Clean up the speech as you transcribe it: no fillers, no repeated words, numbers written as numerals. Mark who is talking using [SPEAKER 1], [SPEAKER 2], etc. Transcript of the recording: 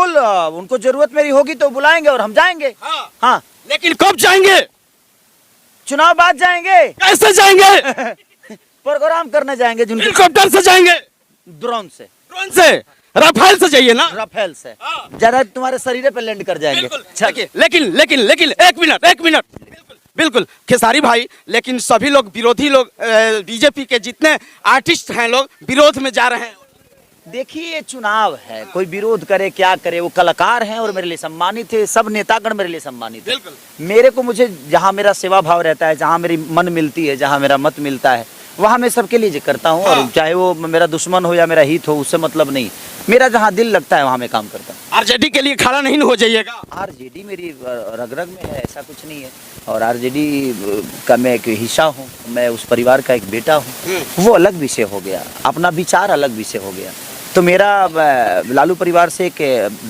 [SPEAKER 1] बिल्कुल उनको जरूरत मेरी होगी तो बुलाएंगे और हम जाएंगे।
[SPEAKER 2] हाँ।
[SPEAKER 1] हाँ,
[SPEAKER 2] लेकिन कब जाएंगे?
[SPEAKER 1] चुनाव बाद जाएंगे।
[SPEAKER 2] कैसे जाएंगे?
[SPEAKER 1] प्रोग्राम करने जाएंगे जिनके
[SPEAKER 2] हेलीकॉप्टर से जाएंगे?
[SPEAKER 1] ड्रोन से,
[SPEAKER 2] ड्रोन से? राफेल से जाइए ना?
[SPEAKER 1] राफेल से
[SPEAKER 2] हाँ।
[SPEAKER 1] ज्यादा तुम्हारे शरीर पे लैंड कर जाएंगे।
[SPEAKER 2] बिल्कुल।
[SPEAKER 1] चल।
[SPEAKER 2] लेकिन एक मिनट बिल्कुल खेसारी भाई, लेकिन सभी लोग विरोधी लोग बीजेपी के जितने आर्टिस्ट हैं लोग विरोध में जा रहे हैं।
[SPEAKER 1] देखिए ये चुनाव है, कोई विरोध करे क्या करे, वो कलाकार हैं और मेरे लिए सम्मानित है, सब नेतागण मेरे लिए सम्मानित है।
[SPEAKER 2] बिल्कुल।
[SPEAKER 1] मेरे को मुझे जहाँ मेरा सेवा भाव रहता है, जहाँ मेरी मन मिलती है, जहाँ मेरा मत मिलता है, वहाँ मैं सबके लिए करता हूँ। और चाहे वो मेरा दुश्मन हो या मेरा हित हो, उससे मतलब नहीं, मेरा जहाँ दिल लगता है वहाँ मैं काम करता हूँ।
[SPEAKER 2] आरजेडी के लिए खड़ा नहीं हो जाइएगा?
[SPEAKER 1] आरजेडी मेरी रग रग में है, ऐसा कुछ नहीं है। और आरजेडी का मैं एक हिस्सा हूँ, मैं उस परिवार का एक बेटा हूँ, वो अलग विषय हो गया, अपना विचार अलग विषय हो गया। तो मेरा लालू परिवार से एक